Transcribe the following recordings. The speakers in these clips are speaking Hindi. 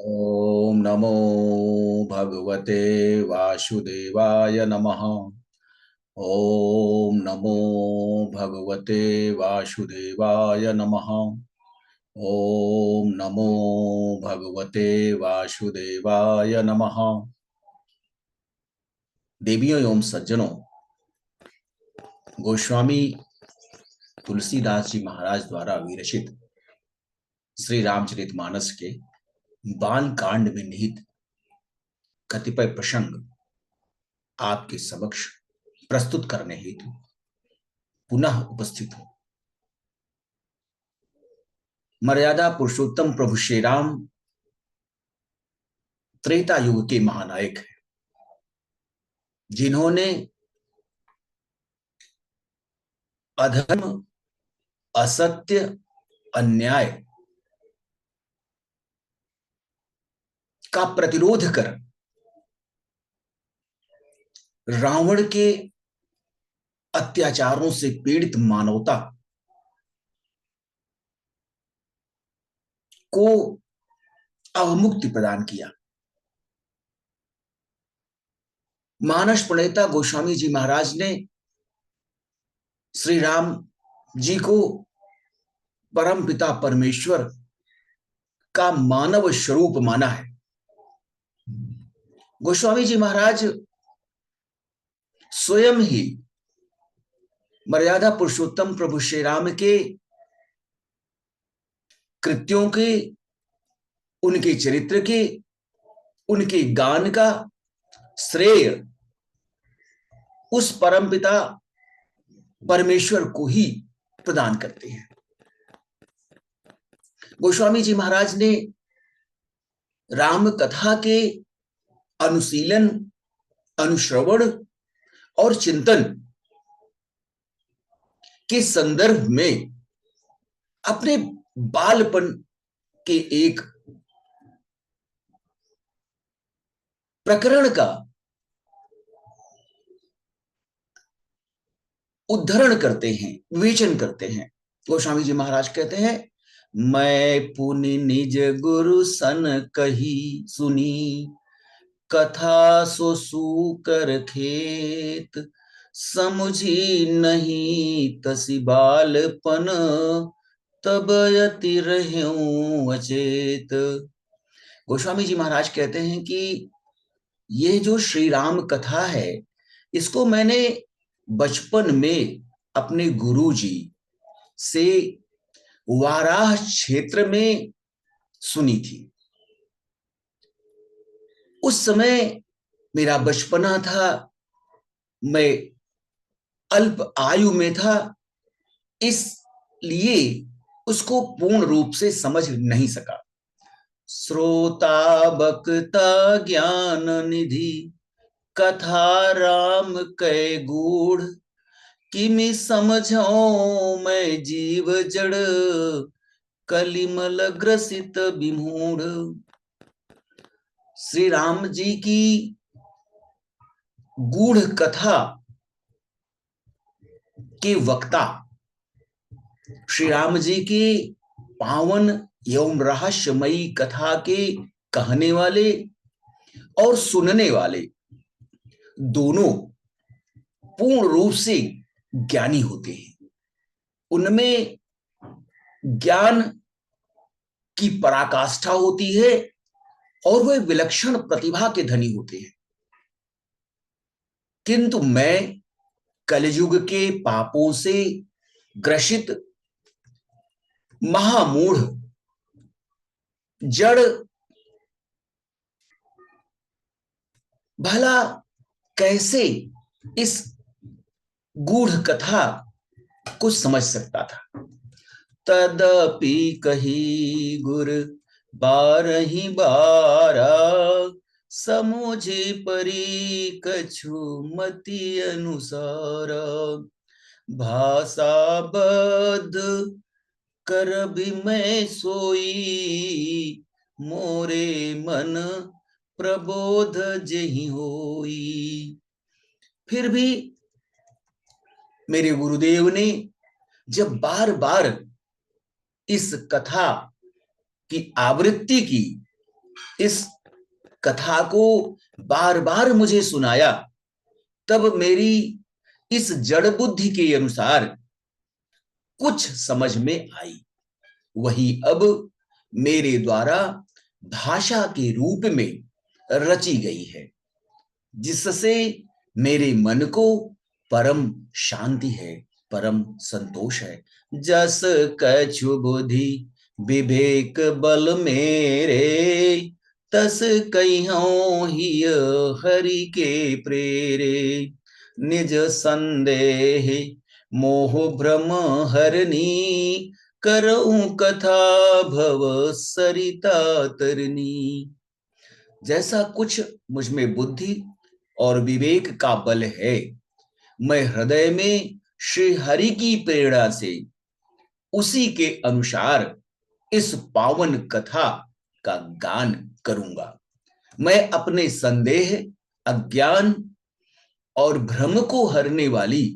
ओम नमो भगवते वासुदेवाय नमः। ओम नमो भगवते वासुदेवाय नमः। ओम नमो भगवते वासुदेवाय नमः। देवियों एवं सज्जनों, गोस्वामी तुलसीदास जी महाराज द्वारा विरचित श्री रामचरितमानस के बाल कांड में निहित कतिपय प्रसंग आपके समक्ष प्रस्तुत करने हेतु पुनः उपस्थित हूं। मर्यादा पुरुषोत्तम प्रभु श्री राम त्रेता युग के महानायक हैं, जिन्होंने अधर्म, असत्य, अन्याय का प्रतिरोध कर रावण के अत्याचारों से पीड़ित मानवता को अवमुक्ति प्रदान किया। मानस प्रणेता गोस्वामी जी महाराज ने श्री राम जी को परम पिता परमेश्वर का मानव स्वरूप माना है। गोस्वामी जी महाराज स्वयं ही मर्यादा पुरुषोत्तम प्रभु श्री राम के कृत्यों के, उनके चरित्र के, उनके गान का श्रेय उस परमपिता परमेश्वर को ही प्रदान करते हैं। गोस्वामी जी महाराज ने राम कथा के अनुशीलन, अनुश्रवण और चिंतन के संदर्भ में अपने बालपन के एक प्रकरण का उद्धरण करते हैं, विवेचन करते हैं। गोस्वामी जी महाराज कहते हैं, मैं पुनि निज गुरु सन कही सुनी, कथा सो सूकर खेत, समुझी नहीं तसी बालपन, तब यति रहूं अचेत। गोस्वामी जी महाराज कहते हैं कि ये जो श्री राम कथा है, इसको मैंने बचपन में अपने गुरु जी से वाराह क्षेत्र में सुनी थी। उस समय मेरा बचपना था, मैं अल्प आयु में था, इसलिए उसको पूर्ण रूप से समझ नहीं सका। श्रोता बक्ता ज्ञान निधि, कथा राम कै गूढ़, किमि समझो मैं जीव जड़, कलिमल ग्रसित विमूढ़। श्री राम जी की गूढ़ कथा के वक्ता, श्री राम जी की पावन एवं रहस्यमयी कथा के कहने वाले और सुनने वाले दोनों पूर्ण रूप से ज्ञानी होते हैं। उनमें ज्ञान की पराकाष्ठा होती है और वे विलक्षण प्रतिभा के धनी होते हैं। किंतु मैं कलयुग के पापों से ग्रसित महामूढ़ जड़ भला कैसे इस गूढ़ कथा को समझ सकता था। तदपि कही गुर बारही बारा, समुझे परी कछु मति अनुसार, भाषा बद्ध कर भी मैं सोई, मोरे मन प्रबोध जही होई। फिर भी मेरे गुरुदेव ने जब बार बार इस कथा की आवृत्ति की इस कथा को बार बार मुझे सुनाया, तब मेरी इस जड़ बुद्धि के अनुसार कुछ समझ में आई, वही अब मेरे द्वारा भाषा के रूप में रची गई है, जिससे मेरे मन को परम शांति है, परम संतोष है। जस कछु बुद्धि विवेक बल मेरे, तस कहियो हिय हरि के प्रेरे। निज संदेह मोह भ्रम हरनी, करऊं कथा भव सरिता तरनी। जैसा कुछ मुझ में बुद्धि और विवेक का बल है, मैं हृदय में श्री हरि की प्रेरणा से उसी के अनुसार इस पावन कथा का गान करूंगा। मैं अपने संदेह, अज्ञान और भ्रम को हरने वाली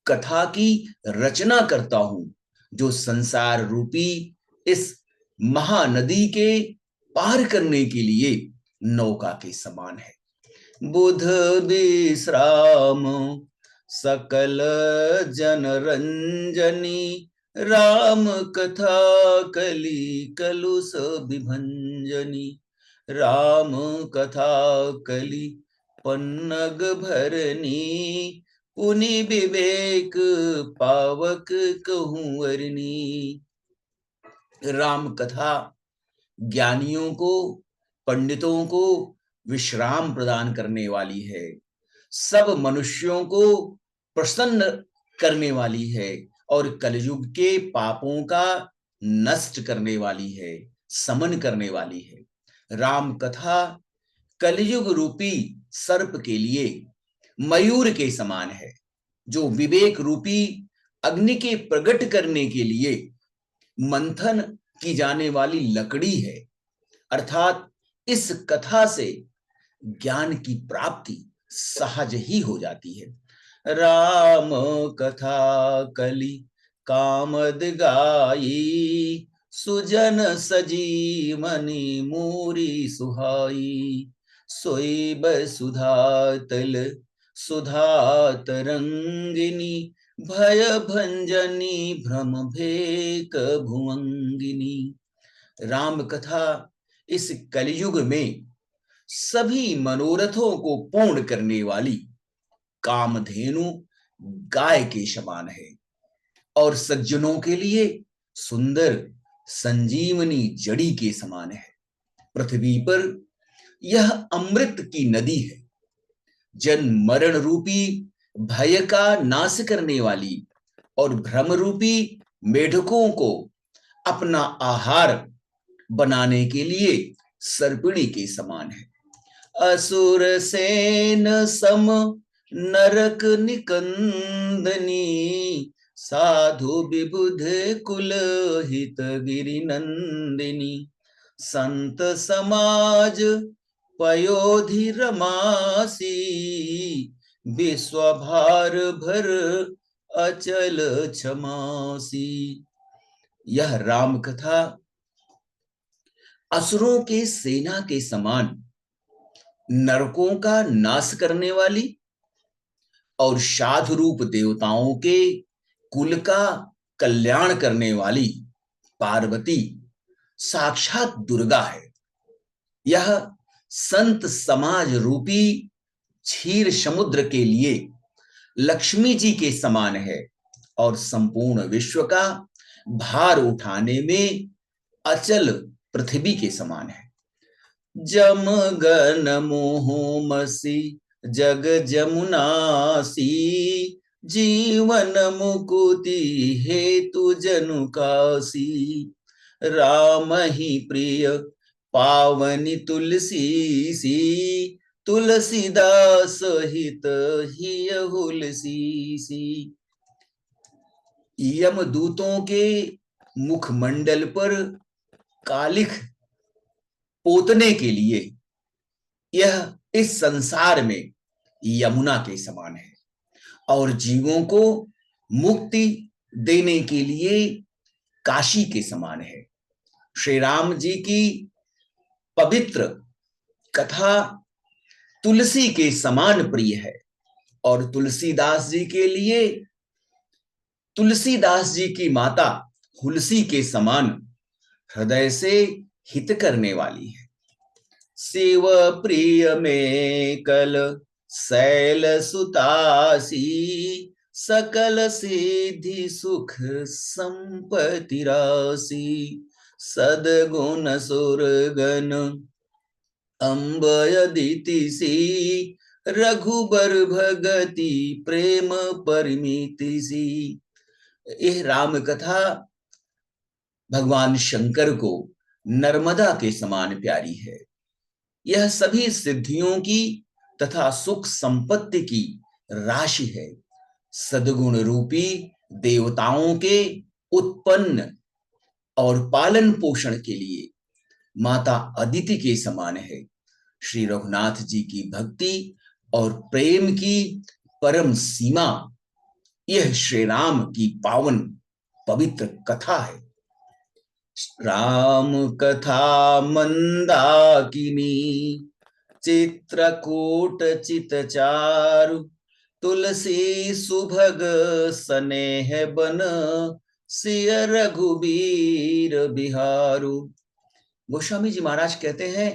कथा की रचना करता हूं, जो संसार रूपी इस महानदी के पार करने के लिए नौका के समान है। बुध विश्राम सकल जन रंजनी, राम कथा कली कलुष विभंजनी। राम कथा कली पन्नग भरनी, पुनि विवेक पावक कहूं अरनी। राम कथा ज्ञानियों को, पंडितों को विश्राम प्रदान करने वाली है, सब मनुष्यों को प्रसन्न करने वाली है और कलयुग के पापों का नष्ट करने वाली है, समन करने वाली है। राम कथा कलयुग रूपी सर्प के लिए मयूर के समान है, जो विवेक रूपी अग्नि के प्रकट करने के लिए मंथन की जाने वाली लकड़ी है। अर्थात इस कथा से ज्ञान की प्राप्ति सहज ही हो जाती है। राम कथा कली कामद गाई, सुजन सजी मनि मूरी सुहाई। सोई बसुधा तल सुधा तरंगिनी, भय भंजनी भ्रम भेक भुवंगिनी। राम कथा इस कलयुग में सभी मनोरथों को पूर्ण करने वाली कामधेनु गाय के समान है और सज्जनों के लिए सुंदर संजीवनी जड़ी के समान है। पृथ्वी पर यह अमृत की नदी है, जन्म मरण रूपी भय का नाश करने वाली और भ्रम रूपी मेढकों को अपना आहार बनाने के लिए सर्पिणी के समान है। असुर सेन सम नरक निकंदनी, साधु विबुध कुल हित गिरि नंदिनी। संत समाज पयोधि रमासी, विश्वभार भर अचल क्षमासी। यह राम कथा असुरों के सेना के समान नरकों का नाश करने वाली और साधु रूप देवताओं के कुल का कल्याण करने वाली पार्वती साक्षात दुर्गा है। यह संत समाज रूपी क्षीर समुद्र के लिए लक्ष्मी जी के समान है और संपूर्ण विश्व का भार उठाने में अचल पृथ्वी के समान है। जम गन मोह मसी जग जमुनासी, जीवन मुकुति हेतु जनु कासी। राम ही प्रिय पावनी तुलसी सी, तुलसीदास हित हिय हुलसी सी। यमदूतों के मुखमंडल पर कालिख पोतने के लिए यह इस संसार में यमुना के समान है और जीवों को मुक्ति देने के लिए काशी के समान है। श्री राम जी की पवित्र कथा तुलसी के समान प्रिय है और तुलसीदास जी के लिए तुलसीदास जी की माता तुलसी के समान हृदय से हित करने वाली है। शिव प्रिय में कल शैल सुतासी, सकल सिद्धि सुख संपत्ति राशि, सदगुण सुरगन अम्बय दितिसी, रघुबर भगति प्रेम परिमिति सी। यह राम कथा भगवान शंकर को नर्मदा के समान प्यारी है। यह सभी सिद्धियों की तथा सुख संपत्ति की राशि है। सद्गुण रूपी देवताओं के उत्पन्न और पालन पोषण के लिए माता अदिति के समान है। श्री रघुनाथ जी की भक्ति और प्रेम की परम सीमा यह श्री राम की पावन पवित्र कथा है। राम कथा मंदाकिनी, चित्रकूट चितचारु, तुलसी सुभग स्नेह बन, सिय रघुबीर बिहारू। गोस्वामी जी महाराज कहते हैं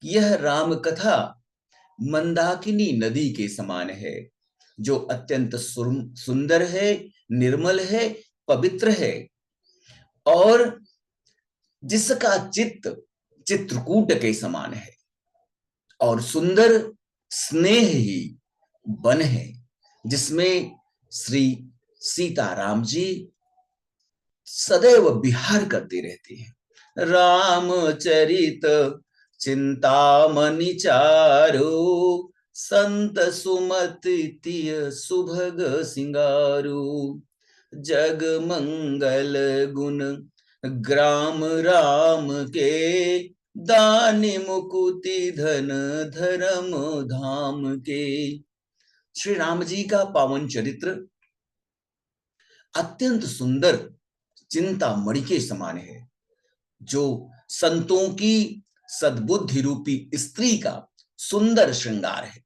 यह राम कथा मंदाकिनी नदी के समान है, जो अत्यंत सुंदर है, निर्मल है, पवित्र है और जिसका चित्त चित्रकूट के समान है और सुंदर स्नेह ही वन है, जिसमें श्री सीताराम जी सदैव विहार करते रहते हैं। रामचरित चिंतामणि चारो, संत सुमति तिय सुभग सिंगारू, जग मंगल गुण ग्राम राम के, दानि मुकुति धन धर्म धाम के। श्री राम जी का पावन चरित्र अत्यंत सुंदर चिंतामणि के समान है, जो संतों की सद्बुद्धि रूपी स्त्री का सुंदर श्रृंगार है।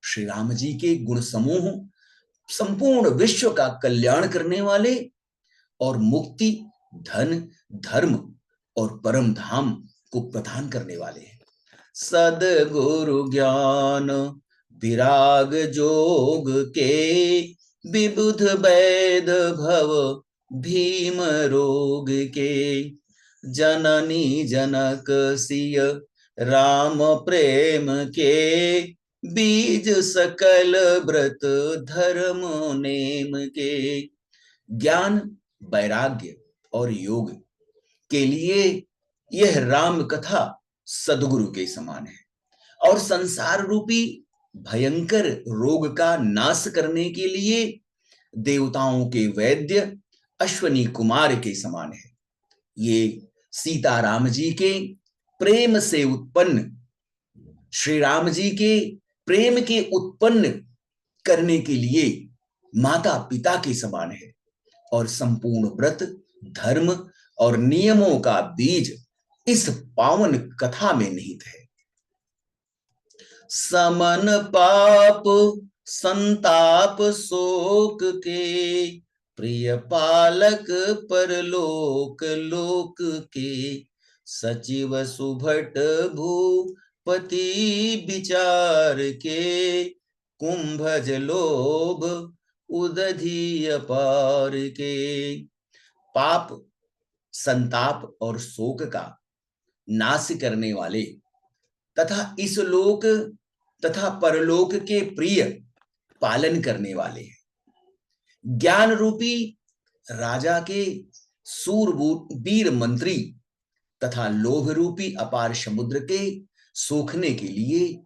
श्री राम जी के गुण समूह संपूर्ण विश्व का कल्याण करने वाले और मुक्ति, धन, धर्म और परम धाम को प्रदान करने वाले हैं। सद्गुरु ज्ञान विराग जोग के, विबुध वैद भव भीम रोग के, जननी जनक सिय राम प्रेम के, बीज सकल व्रत धर्म नेम के। ज्ञान, वैराग्य और योग के लिए यह राम कथा सद्गुरु के समान है और संसार रूपी भयंकर रोग का नाश करने के लिए देवताओं के वैद्य अश्वनी कुमार के समान है। ये सीताराम जी के प्रेम से उत्पन्न, श्री राम जी के प्रेम के उत्पन्न करने के लिए माता पिता के समान है और संपूर्ण व्रत, धर्म और नियमों का बीज इस पावन कथा में निहित है। समन पाप संताप शोक के, प्रिय पालक परलोक लोक के, सचिव सुभट भूपति विचार के, कुंभज लोभ उदधि अपार के। पाप, संताप और शोक का नाश करने वाले तथा इस लोक तथा परलोक के प्रिय पालन करने वाले हैं। ज्ञान रूपी राजा के सूरवीर मंत्री तथा लोभ रूपी अपार समुद्र के सोखने के लिए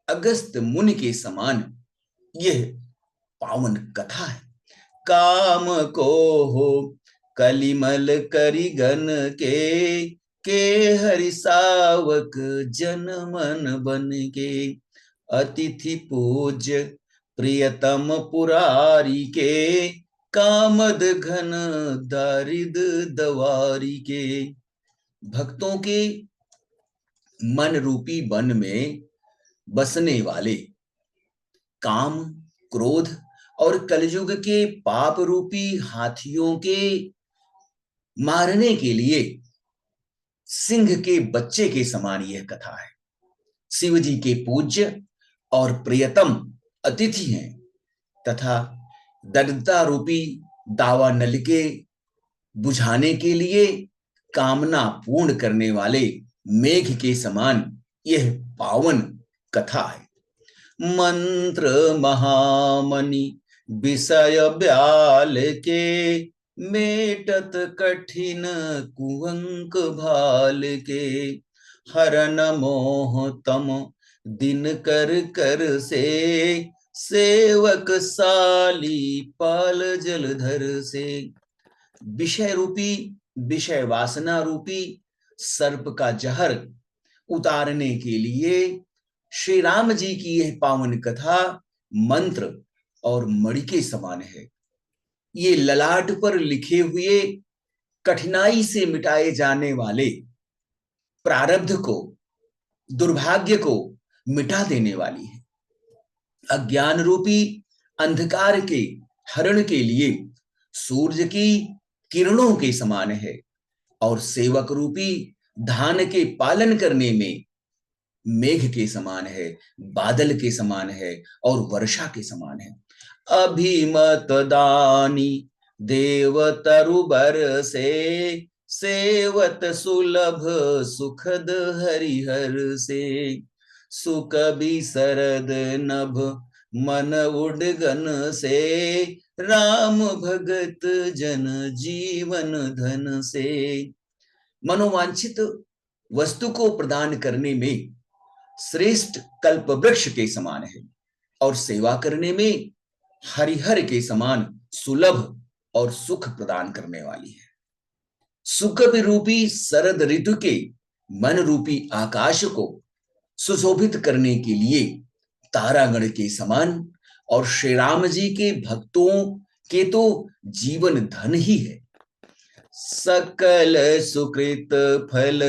अगस्त मुनि के समान यह पावन कथा है। काम को हो कलिमल करिगन के हरि सावक जन मन बन के, अतिथि पूज्य प्रियतम पुरारी के, कामद घन दारिद दवारी के। भक्तों के मन रूपी वन में बसने वाले काम, क्रोध और कलयुग के पाप रूपी हाथियों के मारने के लिए सिंह के बच्चे के समान यह कथा है। शिव जी के पूज्य और प्रियतम अतिथि हैं तथा दरिद्रता रूपी दावा नल के बुझाने के लिए कामना पूर्ण करने वाले मेघ के समान यह पावन कथा है। मंत्र महामणि विषय ब्याल के, मेटत कठिन कुहंक भाल के, हरन मोह तम दिन कर कर से, सेवक साली पाल जलधर से। विषय रूपी, विषय वासना रूपी सर्प का जहर उतारने के लिए श्री राम जी की यह पावन कथा मंत्र और मणि के समान है। ये ललाट पर लिखे हुए कठिनाई से मिटाए जाने वाले प्रारब्ध को, दुर्भाग्य को मिटा देने वाली है। अज्ञान रूपी अंधकार के हरण के लिए सूर्य की किरणों के समान है और सेवक रूपी धान के पालन करने में मेघ के समान है, बादल के समान है और वर्षा के समान है। अभिमत दानी देव तरुबर से, सेवत सुलभ सुखद हरिहर से, सुख भी सरद नभ मन उडगन से, राम भगत जन जीवन धन से। मनोवांछित वस्तु को प्रदान करने में श्रेष्ठ कल्प वृक्ष के समान है और सेवा करने में हरिहर के समान सुलभ और सुख प्रदान करने वाली है। सुख रूपी शरद ऋतु के मन रूपी आकाश को सुशोभित करने के लिए तारागण के समान और श्री राम जी के भक्तों के तो जीवन धन ही है। सकल सुकृत फल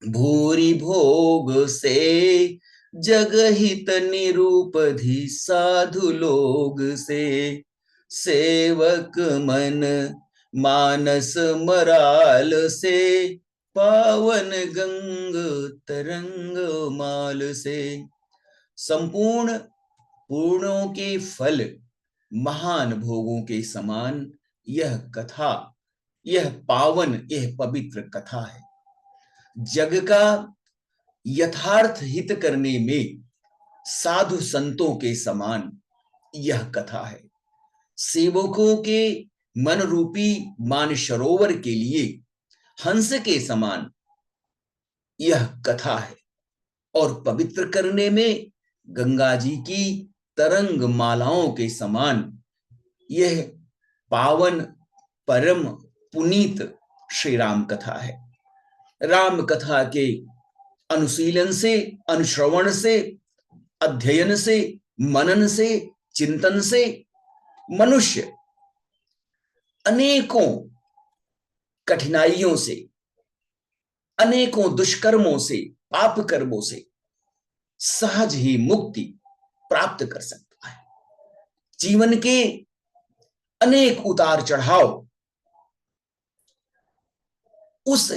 भूरि भोग से, जगहित निरूपधि साधु लोग से, सेवक मन मानस मराल से, पावन गंग तरंग माल से। संपूर्ण पूर्णों के फल महान भोगों के समान यह कथा, यह पावन, यह पवित्र कथा है। जग का यथार्थ हित करने में साधु संतों के समान यह कथा है। सेवकों के मन रूपी मानसरोवर के लिए हंस के समान यह कथा है और पवित्र करने में गंगा जी की तरंग मालाओं के समान यह पावन परम पुनीत श्री राम कथा है। राम कथा के अनुशीलन से, अनुश्रवण से, अध्ययन से, मनन से, चिंतन से मनुष्य अनेकों कठिनाइयों से, अनेकों दुष्कर्मों से, पाप कर्मों से सहज ही मुक्ति प्राप्त कर सकता है। जीवन के अनेक उतार चढ़ाव उस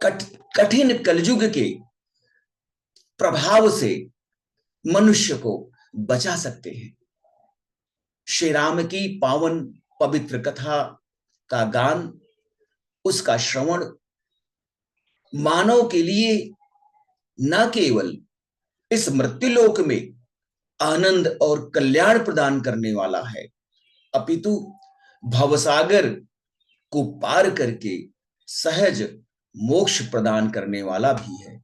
कठिन कलयुग के प्रभाव से मनुष्य को बचा सकते हैं। श्री राम की पावन पवित्र कथा का गान, उसका श्रवण मानव के लिए न केवल इस मृत्युलोक में आनंद और कल्याण प्रदान करने वाला है, अपितु भवसागर को पार करके सहज मोक्ष प्रदान करने वाला भी है।